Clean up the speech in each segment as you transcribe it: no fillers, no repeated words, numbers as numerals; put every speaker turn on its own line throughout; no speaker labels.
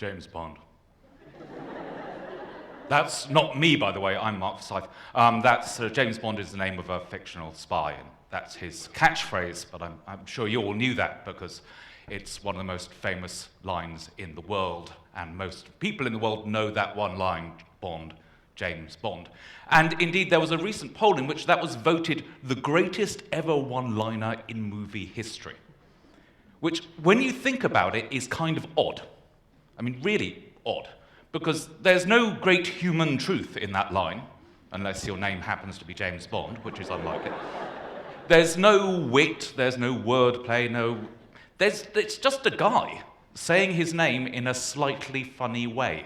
James Bond. That's not me, by the way, I'm Mark Forsyth. James Bond is the name of a fictional spy, and that's his catchphrase, but I'm sure you all knew that because it's one of the most famous lines in the world, and most people in the world know that one line, Bond, James Bond. And indeed, there was a recent poll in which that was voted the greatest ever one-liner in movie history, which, when you think about it, is kind of odd. I mean, really odd. Because there's no great human truth in that line, unless your name happens to be James Bond, which is unlikely. There's no wit, there's no wordplay, it's just a guy saying his name in a slightly funny way.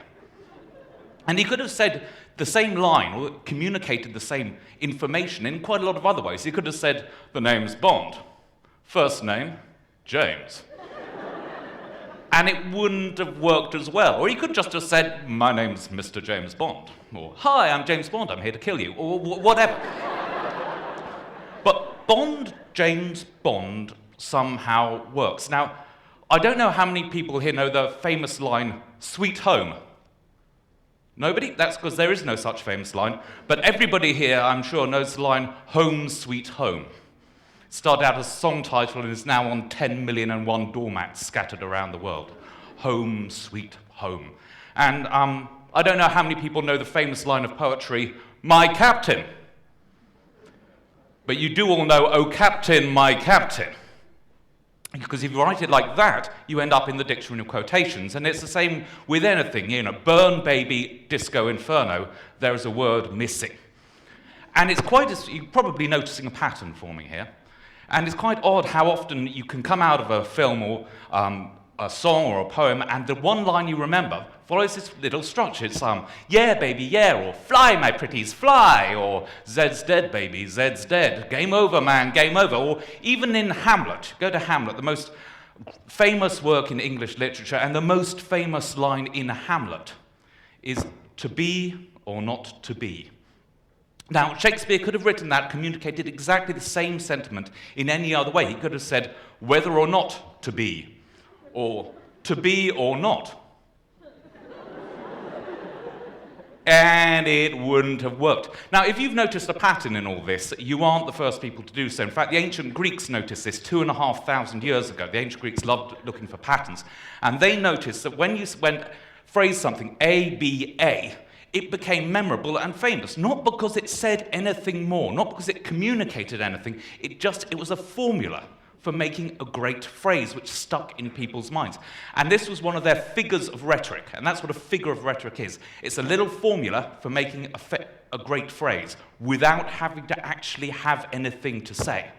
And he could have said the same line, or communicated the same information in quite a lot of other ways. He could have said, the name's Bond, first name, James. And it wouldn't have worked as well. Or he could just have said, my name's Mr. James Bond. Or, hi, I'm James Bond, I'm here to kill you. Or whatever. But Bond, James Bond, somehow works. Now, I don't know how many people here know the famous line, Sweet Home. Nobody? That's because there is no such famous line. But everybody here, I'm sure, knows the line, Home, Sweet Home. Started out as a song title and is now on 10,000,001 doormats scattered around the world. Home, sweet home. And I don't know how many people know the famous line of poetry, my captain. But you do all know, oh captain, my captain. Because if you write it like that, you end up in the dictionary of quotations. And it's the same with anything, burn baby, disco inferno, there is a word missing. And it's you're probably noticing a pattern forming here. And it's quite odd how often you can come out of a film or a song or a poem, and the one line you remember follows this little structure. It's yeah, baby, yeah, or fly, my pretties, fly, or Zed's dead, baby, Zed's dead, game over, man, game over. Or even in Hamlet, go to Hamlet, the most famous work in English literature, and the most famous line in Hamlet is to be or not to be. Now, Shakespeare could have written that, communicated exactly the same sentiment in any other way. He could have said, whether or not to be, or to be or not. And it wouldn't have worked. Now, if you've noticed a pattern in all this, you aren't the first people to do so. In fact, the ancient Greeks noticed this 2,500 years ago. The ancient Greeks loved looking for patterns. And they noticed that when you phrase something, A, B, A, it became memorable and famous, not because it said anything more, not because it communicated anything, it was a formula for making a great phrase which stuck in people's minds. And this was one of their figures of rhetoric, and that's what a figure of rhetoric is. It's a little formula for making a great phrase without having to actually have anything to say.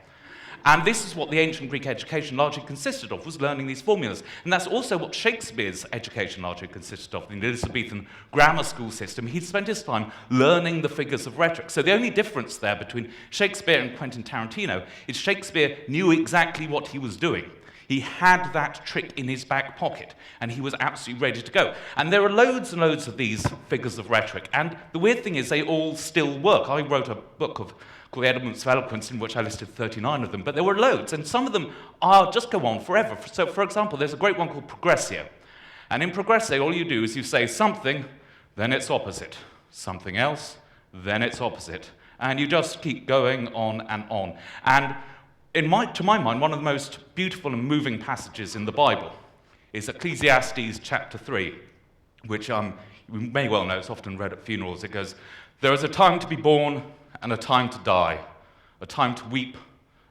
And this is what the ancient Greek education largely consisted of, was learning these formulas. And that's also what Shakespeare's education largely consisted of. In the Elizabethan grammar school system, he spent his time learning the figures of rhetoric. So the only difference there between Shakespeare and Quentin Tarantino is Shakespeare knew exactly what he was doing. He had that trick in his back pocket, and he was absolutely ready to go. And there are loads and loads of these figures of rhetoric. And the weird thing is they all still work. I wrote a book called the Elements of Eloquence, in which I listed 39 of them, but there were loads, and some of them just go on forever. So, for example, there's a great one called Progressio. And in Progressio, all you do is you say something, then its opposite. Something else, then its opposite. And you just keep going on and on. And to my mind, one of the most beautiful and moving passages in the Bible is Ecclesiastes chapter 3, which you may well know, it's often read at funerals. It goes, there is a time to be born and a time to die, a time to weep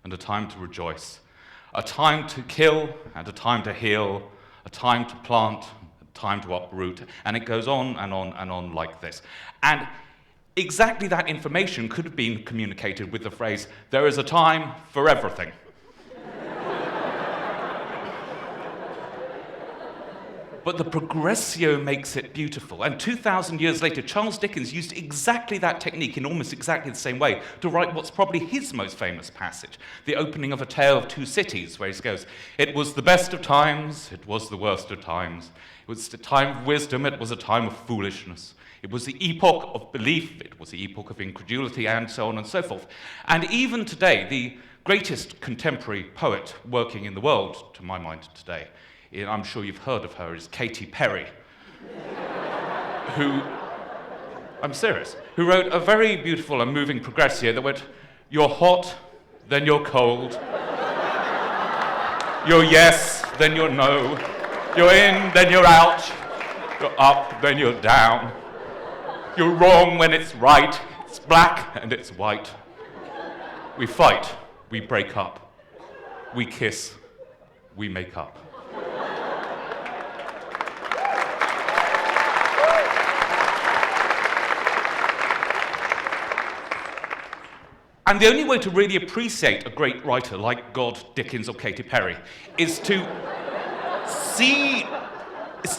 and a time to rejoice, a time to kill and a time to heal, a time to plant, a time to uproot, and it goes on and on and on like this. And exactly that information could have been communicated with the phrase, there is a time for everything. But the progressio makes it beautiful. And 2,000 years later, Charles Dickens used exactly that technique in almost exactly the same way to write what's probably his most famous passage, the opening of A Tale of Two Cities, where he goes, it was the best of times, it was the worst of times. It was a time of wisdom, it was a time of foolishness. It was the epoch of belief, it was the epoch of incredulity, and so on and so forth. And even today, the greatest contemporary poet working in the world, to my mind today, I'm sure you've heard of her, is Katy Perry. who, I'm serious, who wrote a very beautiful and moving progressio that went, you're hot, then you're cold. You're yes, then you're no. You're in, then you're out. You're up, then you're down. You're wrong when it's right. It's black and it's white. We fight, we break up. We kiss, we make up. And the only way to really appreciate a great writer like God, Dickens, or Katy Perry is to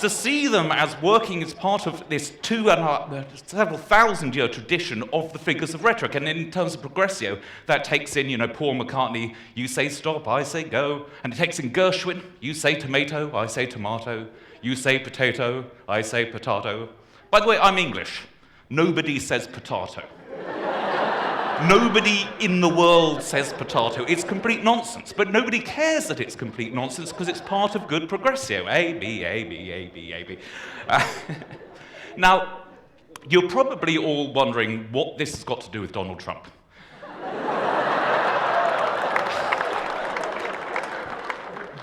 see them as working as part of this several thousand-year tradition of the figures of rhetoric. And in terms of progressio, that takes in, Paul McCartney, you say stop, I say go. And it takes in Gershwin, you say tomato, I say tomato. You say potato, I say potato. By the way, I'm English. Nobody says potato. Nobody in the world says potato. It's complete nonsense. But nobody cares that it's complete nonsense because it's part of good progressio. A, B, A, B, A, B, A, B. Now, you're probably all wondering what this has got to do with Donald Trump.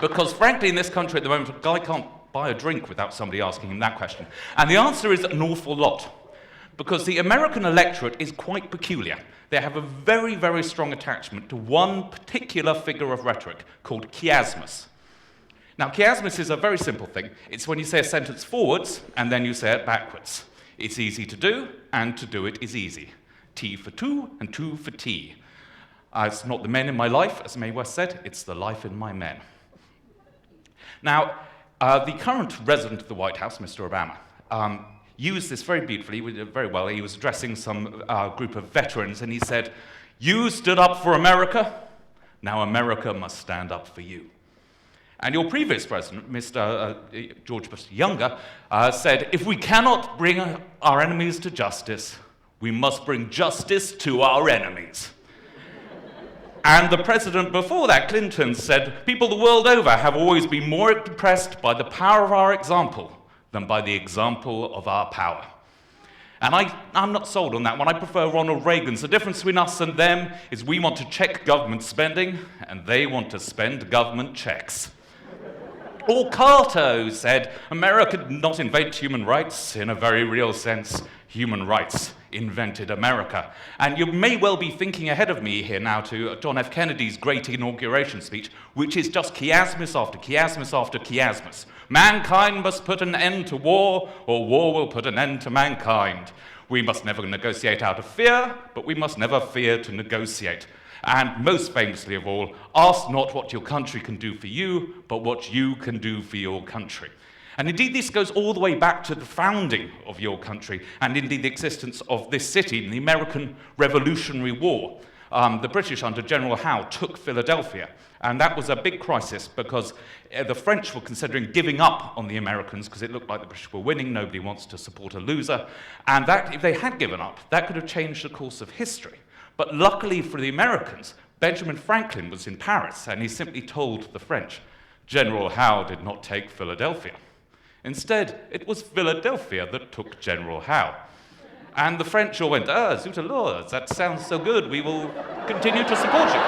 Because frankly, in this country at the moment, a guy can't buy a drink without somebody asking him that question. And the answer is an awful lot. Because the American electorate is quite peculiar. They have a very, very strong attachment to one particular figure of rhetoric called chiasmus. Now, chiasmus is a very simple thing. It's when you say a sentence forwards and then you say it backwards. It's easy to do, and to do it is easy. T for two and two for tea. It's not the men in my life, as Mae West said, it's the life in my men. Now, the current resident of the White House, Mr. Obama, used this very beautifully, very well. He was addressing some group of veterans, and he said, you stood up for America, now America must stand up for you. And your previous president, Mr. George Bush Younger, said, if we cannot bring our enemies to justice, we must bring justice to our enemies. And the president before that, Clinton, said, people the world over have always been more impressed by the power of our example than by the example of our power. And I'm not sold on that one. I prefer Ronald Reagan's. The difference between us and them is we want to check government spending, and they want to spend government checks. Or Carter, who said, America did not invent human rights in a very real sense. Human rights invented America. And you may well be thinking ahead of me here now to John F. Kennedy's great inauguration speech, which is just chiasmus after chiasmus after chiasmus. Mankind must put an end to war, or war will put an end to mankind. We must never negotiate out of fear, but we must never fear to negotiate. And most famously of all, ask not what your country can do for you, but what you can do for your country. And indeed, this goes all the way back to the founding of your country, and indeed the existence of this city in the American Revolutionary War. The British, under General Howe, took Philadelphia, and that was a big crisis because the French were considering giving up on the Americans because it looked like the British were winning. Nobody wants to support a loser. And that, if they had given up, that could have changed the course of history. But luckily for the Americans, Benjamin Franklin was in Paris, and he simply told the French, General Howe did not take Philadelphia. Instead, it was Philadelphia that took General Howe. And the French all went, zut alors, that sounds so good, we will continue to support you.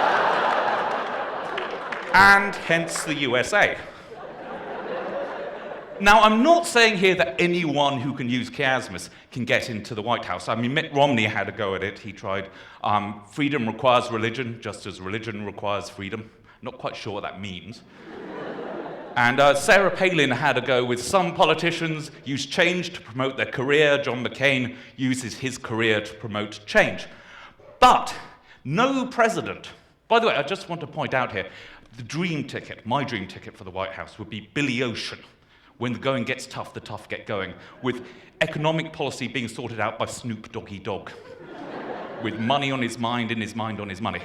And hence the USA. Now, I'm not saying here that anyone who can use chiasmus can get into the White House. I mean, Mitt Romney had a go at it. He tried, freedom requires religion, just as religion requires freedom. Not quite sure what that means. And Sarah Palin had a go with some politicians use change to promote their career. John McCain uses his career to promote change. But no president, by the way, I just want to point out here, the dream ticket, my dream ticket for the White House would be Billy Ocean. When the going gets tough, the tough get going, with economic policy being sorted out by Snoop Doggy Dogg, with money on his mind and his mind on his money.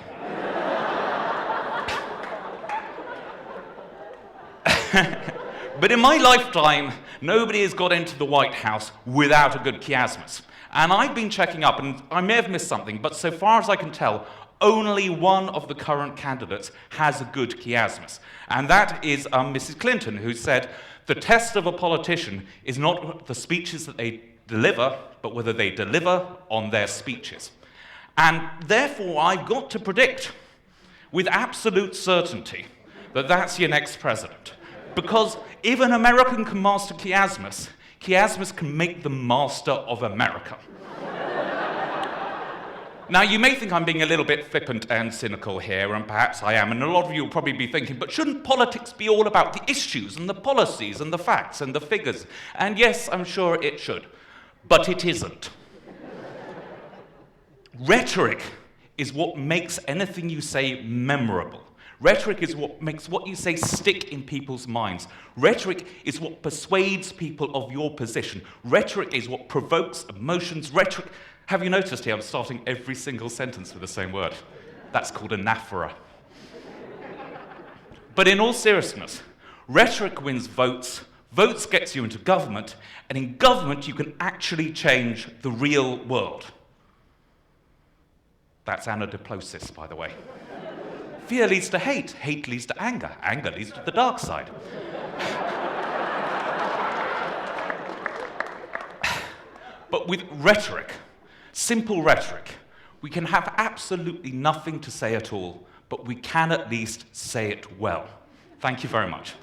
But in my lifetime, nobody has got into the White House without a good chiasmus. And I've been checking up, and I may have missed something, but so far as I can tell, only one of the current candidates has a good chiasmus, and that is Mrs. Clinton, who said, the test of a politician is not the speeches that they deliver, but whether they deliver on their speeches. And therefore, I've got to predict with absolute certainty that that's your next president. Because if an American can master chiasmus, chiasmus can make them master of America. Now, you may think I'm being a little bit flippant and cynical here, and perhaps I am, and a lot of you will probably be thinking, but shouldn't politics be all about the issues and the policies and the facts and the figures? And yes, I'm sure it should, but it isn't. Rhetoric is what makes anything you say memorable. Rhetoric is what makes what you say stick in people's minds. Rhetoric is what persuades people of your position. Rhetoric is what provokes emotions. Rhetoric, have you noticed here I'm starting every single sentence with the same word? That's called anaphora. But in all seriousness, rhetoric wins votes, votes gets you into government, and in government you can actually change the real world. That's anadiplosis, by the way. Fear leads to hate, hate leads to anger, anger leads to the dark side. But with rhetoric, simple rhetoric, we can have absolutely nothing to say at all, but we can at least say it well. Thank you very much.